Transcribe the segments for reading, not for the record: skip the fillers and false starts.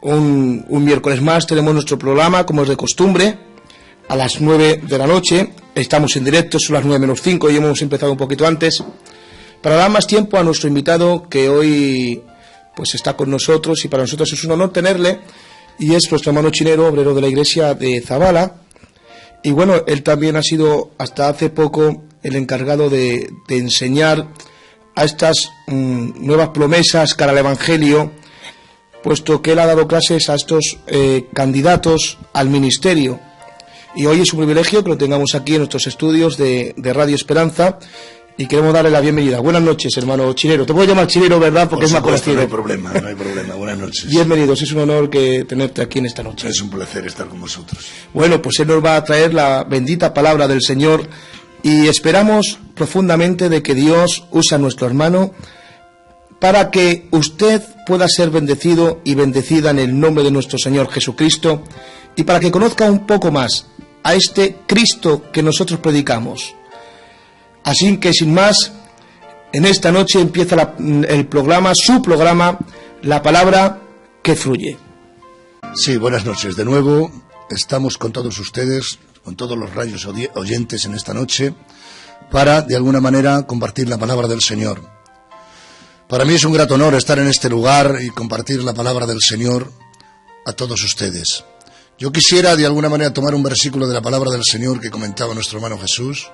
Un miércoles más tenemos nuestro programa, como es de costumbre, a las 9 de la noche. Estamos en directo, son las 9 menos 5 y hemos empezado un poquito antes, para dar más tiempo a nuestro invitado, que hoy pues está con nosotros, y para nosotros es un honor tenerle, y es nuestro hermano Chinero, obrero de la iglesia de Zabala. Y bueno, él también ha sido hasta hace poco el encargado de enseñar a estas nuevas promesas cara al Evangelio, puesto que él ha dado clases a estos candidatos al ministerio. Y hoy es un privilegio que lo tengamos aquí en nuestros estudios de Radio Esperanza, y queremos darle la bienvenida. Buenas noches, hermano Chinero. Te puedo llamar Chinero, ¿verdad? Porque es más conocido. No hay problema. Buenas noches. Bienvenidos, es un honor tenerte aquí en esta noche. Es un placer estar con vosotros. Bueno, pues él nos va a traer la bendita palabra del Señor, y esperamos profundamente de que Dios use a nuestro hermano para que usted pueda ser bendecido y bendecida en el nombre de nuestro Señor Jesucristo, y para que conozca un poco más a este Cristo que nosotros predicamos. Así que sin más, en esta noche empieza el programa, su programa, La Palabra que Fluye. Sí, buenas noches. De nuevo estamos con todos ustedes, con todos los radios oyentes en esta noche, para de alguna manera compartir la palabra del Señor. Para mí es un grato honor estar en este lugar y compartir la palabra del Señor a todos ustedes. Yo quisiera de alguna manera tomar un versículo de la palabra del Señor que comentaba nuestro hermano Jesús,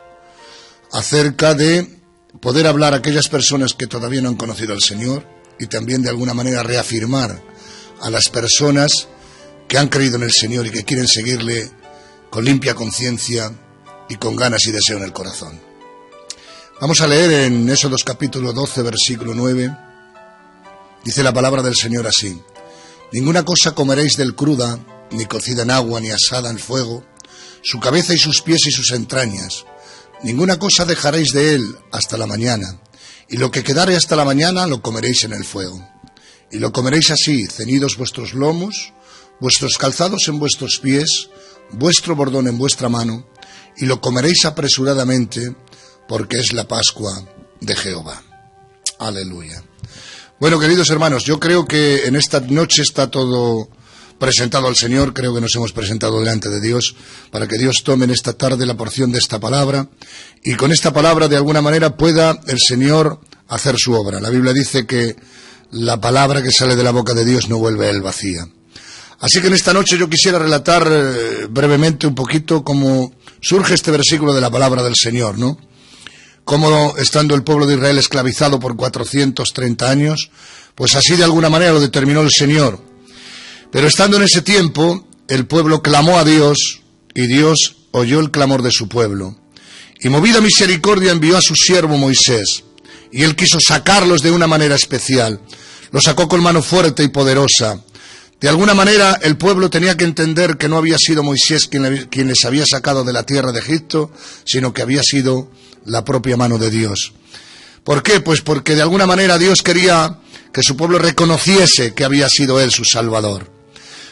acerca de poder hablar a aquellas personas que todavía no han conocido al Señor, y también de alguna manera reafirmar a las personas que han creído en el Señor y que quieren seguirle con limpia conciencia y con ganas y deseo en el corazón. Vamos a leer en Éxodo capítulo 12, versículo 9. Dice la palabra del Señor así: ninguna cosa comeréis del cruda, ni cocida en agua, ni asada en fuego, su cabeza y sus pies y sus entrañas. Ninguna cosa dejaréis de él hasta la mañana, y lo que quedare hasta la mañana lo comeréis en el fuego. Y lo comeréis así, ceñidos vuestros lomos, vuestros calzados en vuestros pies, vuestro bordón en vuestra mano, y lo comeréis apresuradamente, porque es la Pascua de Jehová. Aleluya. Bueno, queridos hermanos, yo creo que en esta noche está todo presentado al Señor. Creo que nos hemos presentado delante de Dios para que Dios tome en esta tarde la porción de esta palabra, y con esta palabra de alguna manera pueda el Señor hacer su obra. La Biblia dice que la palabra que sale de la boca de Dios no vuelve a él vacía. Así que en esta noche yo quisiera relatar brevemente un poquito cómo surge este versículo de la palabra del Señor, ¿no? Cómo, estando el pueblo de Israel esclavizado por 430 años, pues así de alguna manera lo determinó el Señor. Pero estando en ese tiempo, el pueblo clamó a Dios, y Dios oyó el clamor de su pueblo. Y movida misericordia envió a su siervo Moisés, y él quiso sacarlos de una manera especial. Los sacó con mano fuerte y poderosa. De alguna manera el pueblo tenía que entender que no había sido Moisés quien les había sacado de la tierra de Egipto, sino que había sido la propia mano de Dios. ¿Por qué? Pues porque de alguna manera Dios quería que su pueblo reconociese que había sido Él su Salvador.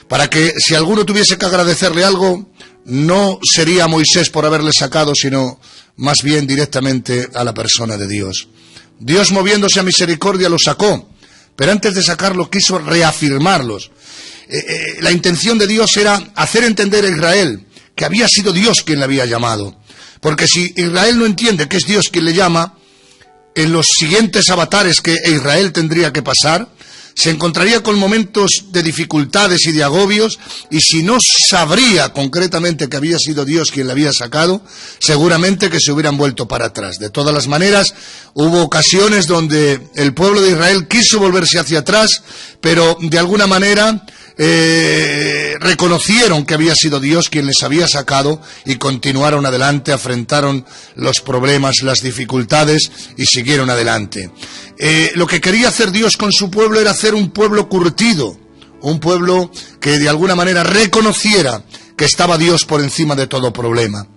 Para que si alguno tuviese que agradecerle algo, no sería a Moisés por haberle sacado, sino más bien directamente a la persona de Dios. Dios, moviéndose a misericordia, los sacó, pero antes de sacarlos quiso reafirmarlos. La intención de Dios era hacer entender a Israel que había sido Dios quien le había llamado. Porque si Israel no entiende que es Dios quien le llama, en los siguientes avatares que Israel tendría que pasar, se encontraría con momentos de dificultades y de agobios, y si no sabría concretamente que había sido Dios quien le había sacado, seguramente que se hubieran vuelto para atrás. De todas las maneras, hubo ocasiones donde el pueblo de Israel quiso volverse hacia atrás, pero de alguna manera reconocieron que había sido Dios quien les había sacado, y continuaron adelante, afrontaron los problemas, las dificultades y siguieron adelante. Lo que quería hacer Dios con su pueblo era hacer un pueblo curtido, un pueblo que de alguna manera reconociera que estaba Dios por encima de todo problema.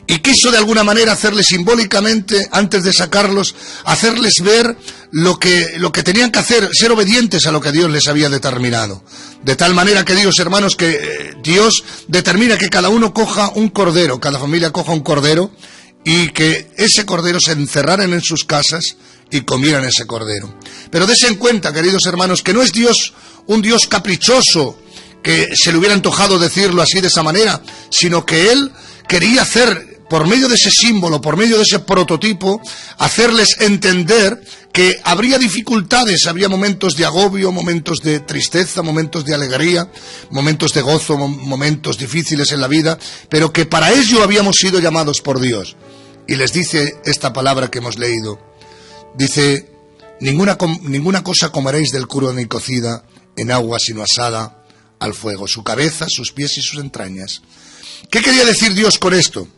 Y quiso de alguna manera hacerles simbólicamente, antes de sacarlos, hacerles ver lo que tenían que hacer, ser obedientes a lo que Dios les había determinado. De tal manera, queridos hermanos, que Dios determina que cada uno coja un cordero, cada familia coja un cordero, y que ese cordero se encerraran en sus casas y comieran ese cordero. Pero dense en cuenta, queridos hermanos, que no es Dios un Dios caprichoso, que se le hubiera antojado decirlo así de esa manera, sino que Él quería hacer, por medio de ese símbolo, por medio de ese prototipo, hacerles entender que habría dificultades, habría momentos de agobio, momentos de tristeza, momentos de alegría, momentos de gozo, momentos difíciles en la vida, pero que para ello habíamos sido llamados por Dios. Y les dice esta palabra que hemos leído. Dice, ninguna cosa comeréis del crudo ni cocida en agua, sino asada al fuego, su cabeza, sus pies y sus entrañas. ¿Qué quería decir Dios con esto?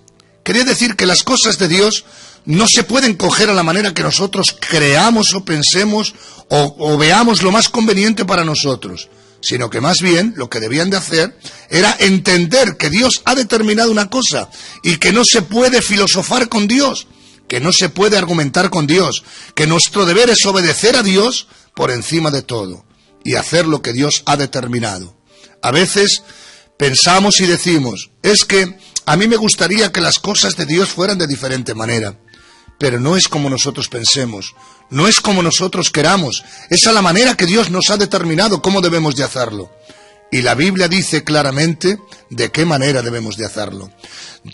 Quería decir que las cosas de Dios no se pueden coger a la manera que nosotros creamos o pensemos o veamos lo más conveniente para nosotros, sino que más bien lo que debían de hacer era entender que Dios ha determinado una cosa y que no se puede filosofar con Dios, que no se puede argumentar con Dios, que nuestro deber es obedecer a Dios por encima de todo y hacer lo que Dios ha determinado. A veces pensamos y decimos, es que a mí me gustaría que las cosas de Dios fueran de diferente manera, pero no es como nosotros pensemos, no es como nosotros queramos, es a la manera que Dios nos ha determinado cómo debemos de hacerlo. Y la Biblia dice claramente de qué manera debemos de hacerlo.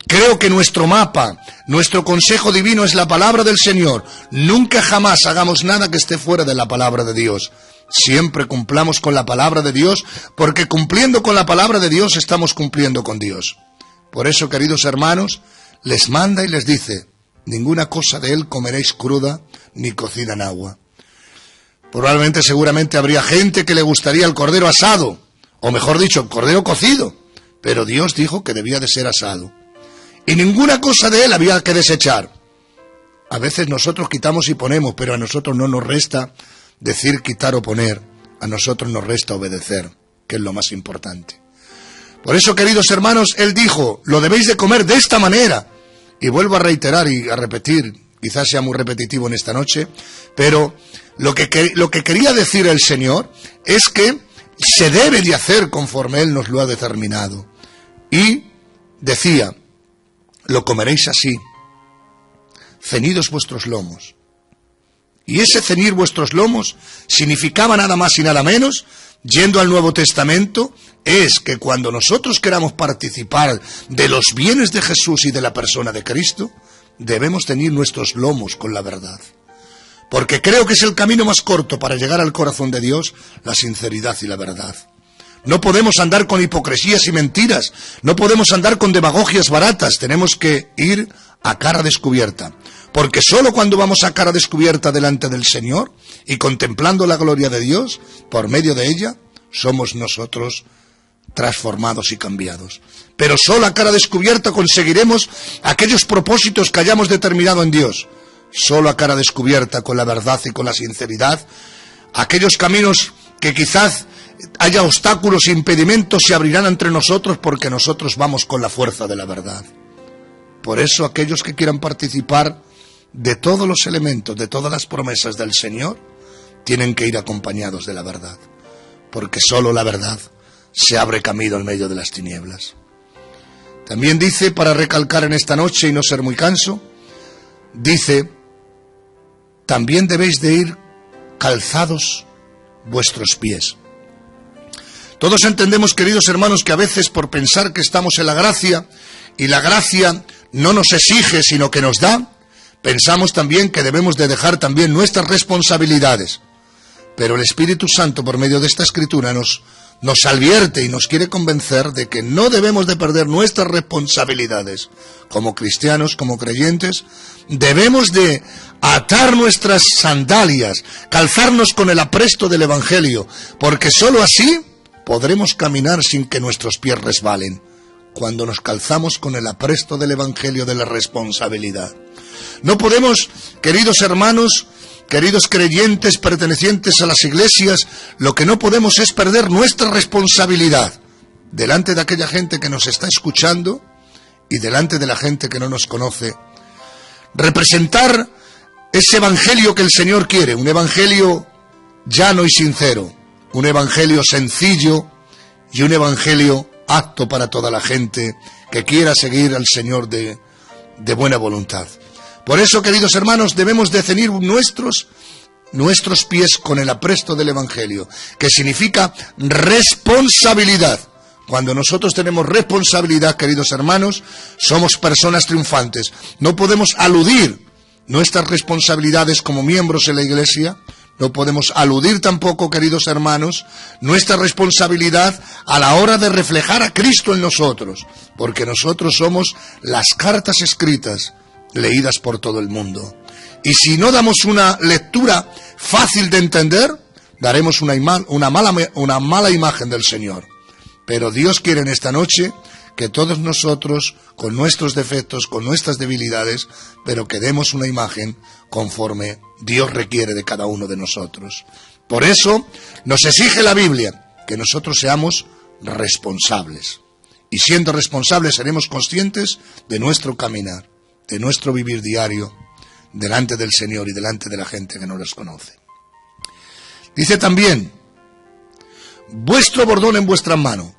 Creo que nuestro mapa, nuestro consejo divino es la palabra del Señor. Nunca jamás hagamos nada que esté fuera de la palabra de Dios. Siempre cumplamos con la palabra de Dios, porque cumpliendo con la palabra de Dios estamos cumpliendo con Dios. Por eso, queridos hermanos, les manda y les dice, ninguna cosa de él comeréis cruda ni cocida en agua. Probablemente, seguramente habría gente que le gustaría el cordero asado, o mejor dicho, el cordero cocido, pero Dios dijo que debía de ser asado. Y ninguna cosa de él había que desechar. A veces nosotros quitamos y ponemos, pero a nosotros no nos resta decir quitar o poner, a nosotros nos resta obedecer, que es lo más importante. Por eso, queridos hermanos, Él dijo, lo debéis de comer de esta manera. Y vuelvo a reiterar y a repetir, quizás sea muy repetitivo en esta noche, pero lo que quería decir el Señor es que se debe de hacer conforme Él nos lo ha determinado. Y decía, lo comeréis así, ceñidos vuestros lomos. Y ese ceñir vuestros lomos significaba nada más y nada menos, yendo al Nuevo Testamento, es que cuando nosotros queramos participar de los bienes de Jesús y de la persona de Cristo, debemos tener nuestros lomos con la verdad. Porque creo que es el camino más corto para llegar al corazón de Dios, la sinceridad y la verdad. No podemos andar con hipocresías y mentiras, no podemos andar con demagogias baratas, tenemos que ir a cara descubierta. Porque solo cuando vamos a cara descubierta delante del Señor y contemplando la gloria de Dios, por medio de ella, somos nosotros transformados y cambiados. Pero solo a cara descubierta conseguiremos aquellos propósitos que hayamos determinado en Dios. Solo a cara descubierta, con la verdad y con la sinceridad, aquellos caminos que quizás haya obstáculos e impedimentos se abrirán entre nosotros porque nosotros vamos con la fuerza de la verdad. Por eso aquellos que quieran participar de todos los elementos, de todas las promesas del Señor, tienen que ir acompañados de la verdad, porque solo la verdad se abre camino en medio de las tinieblas. También dice, para recalcar en esta noche y no ser muy canso, dice, también debéis de ir calzados vuestros pies. Todos entendemos, queridos hermanos, que a veces por pensar que estamos en la gracia, y la gracia no nos exige, sino que nos da, pensamos también que debemos de dejar también nuestras responsabilidades. Pero el Espíritu Santo, por medio de esta Escritura, nos advierte y nos quiere convencer de que no debemos de perder nuestras responsabilidades. Como cristianos, como creyentes, debemos de atar nuestras sandalias, calzarnos con el apresto del Evangelio, porque sólo así podremos caminar sin que nuestros pies resbalen, cuando nos calzamos con el apresto del Evangelio de la responsabilidad. No podemos, queridos hermanos, queridos creyentes pertenecientes a las iglesias, lo que no podemos es perder nuestra responsabilidad delante de aquella gente que nos está escuchando y delante de la gente que no nos conoce. Representar ese evangelio que el Señor quiere, un evangelio llano y sincero, un evangelio sencillo y un evangelio apto para toda la gente que quiera seguir al Señor de buena voluntad. Por eso, queridos hermanos, debemos de ceñir nuestros pies con el apresto del Evangelio, que significa responsabilidad. Cuando nosotros tenemos responsabilidad, queridos hermanos, somos personas triunfantes. No podemos aludir nuestras responsabilidades como miembros de la Iglesia, no podemos aludir tampoco, queridos hermanos, nuestra responsabilidad a la hora de reflejar a Cristo en nosotros, porque nosotros somos las cartas escritas, leídas por todo el mundo. Y si no damos una lectura fácil de entender, daremos una mala imagen del Señor. Pero Dios quiere en esta noche que todos nosotros, con nuestros defectos, con nuestras debilidades, pero que demos una imagen conforme Dios requiere de cada uno de nosotros. Por eso nos exige la Biblia que nosotros seamos responsables. Y siendo responsables seremos conscientes de nuestro caminar, de nuestro vivir diario, delante del Señor y delante de la gente que no les conoce. Dice también, vuestro bordón en vuestra mano.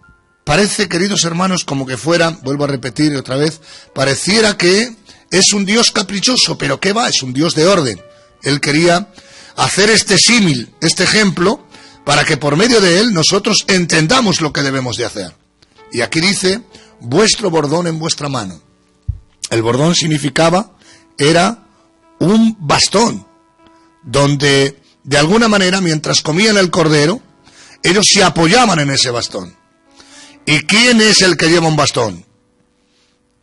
Parece, queridos hermanos, como que fuera, vuelvo a repetir otra vez, pareciera que es un Dios caprichoso, pero ¿qué va? Es un Dios de orden. Él quería hacer este símil, este ejemplo, para que por medio de él nosotros entendamos lo que debemos de hacer. Y aquí dice, vuestro bordón en vuestra mano. El bordón era un bastón, donde de alguna manera, mientras comían el cordero, ellos se apoyaban en ese bastón. ¿Y quién es el que lleva un bastón?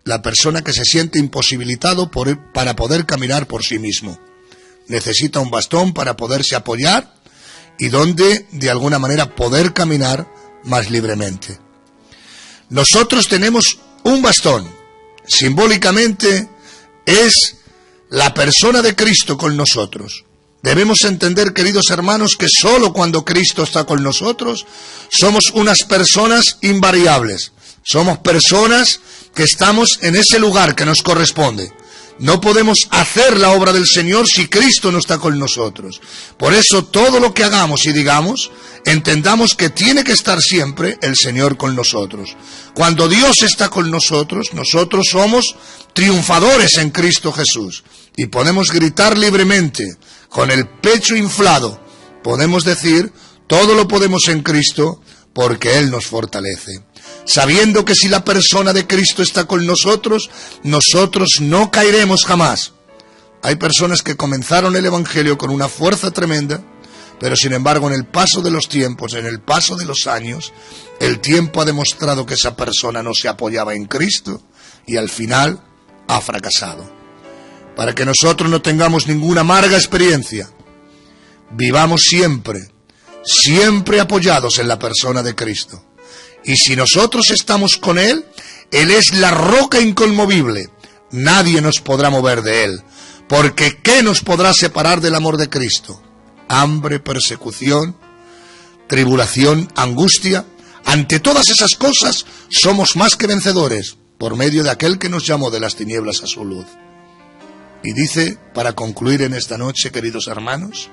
La persona que se siente imposibilitado para poder caminar por sí mismo. Necesita un bastón para poderse apoyar y donde, de alguna manera, poder caminar más libremente. Nosotros tenemos un bastón. Simbólicamente es la persona de Cristo con nosotros. Debemos entender, queridos hermanos, que solo cuando Cristo está con nosotros somos unas personas invariables. Somos personas que estamos en ese lugar que nos corresponde. No podemos hacer la obra del Señor si Cristo no está con nosotros. Por eso todo lo que hagamos y digamos, entendamos que tiene que estar siempre el Señor con nosotros. Cuando Dios está con nosotros, nosotros somos triunfadores en Cristo Jesús. Y podemos gritar libremente, con el pecho inflado, podemos decir, todo lo podemos en Cristo, porque Él nos fortalece. Sabiendo que si la persona de Cristo está con nosotros, nosotros no caeremos jamás. Hay personas que comenzaron el Evangelio con una fuerza tremenda, pero sin embargo en el paso de los tiempos, en el paso de los años, el tiempo ha demostrado que esa persona no se apoyaba en Cristo y al final ha fracasado. Para que nosotros no tengamos ninguna amarga experiencia, vivamos siempre apoyados en la persona de Cristo. Y si nosotros estamos con Él, Él es la roca inconmovible. Nadie nos podrá mover de Él. Porque ¿qué nos podrá separar del amor de Cristo? Hambre, persecución, tribulación, angustia. Ante todas esas cosas somos más que vencedores por medio de aquel que nos llamó de las tinieblas a su luz. Y dice, para concluir en esta noche, queridos hermanos,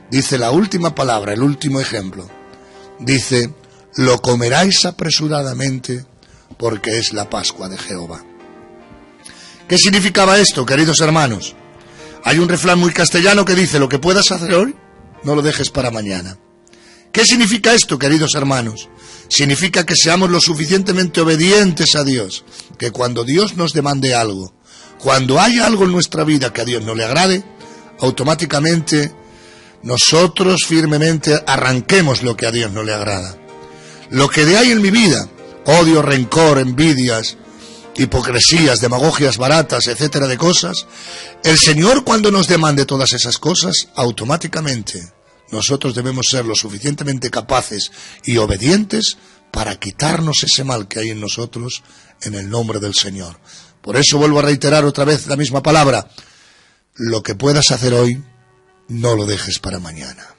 dice la última palabra, el último ejemplo. Dice, lo comeráis apresuradamente porque es la Pascua de Jehová. ¿Qué significaba esto, queridos hermanos? Hay un refrán muy castellano que dice, lo que puedas hacer hoy, no lo dejes para mañana. ¿Qué significa esto, queridos hermanos? Significa que seamos lo suficientemente obedientes a Dios, que cuando Dios nos demande algo, cuando haya algo en nuestra vida que a Dios no le agrade, automáticamente nosotros firmemente arranquemos lo que a Dios no le agrada. Lo que de ahí en mi vida, odio, rencor, envidias, hipocresías, demagogias baratas, etcétera de cosas, el Señor cuando nos demande todas esas cosas, automáticamente nosotros debemos ser lo suficientemente capaces y obedientes para quitarnos ese mal que hay en nosotros en el nombre del Señor. Por eso vuelvo a reiterar otra vez la misma palabra. Lo que puedas hacer hoy, no lo dejes para mañana.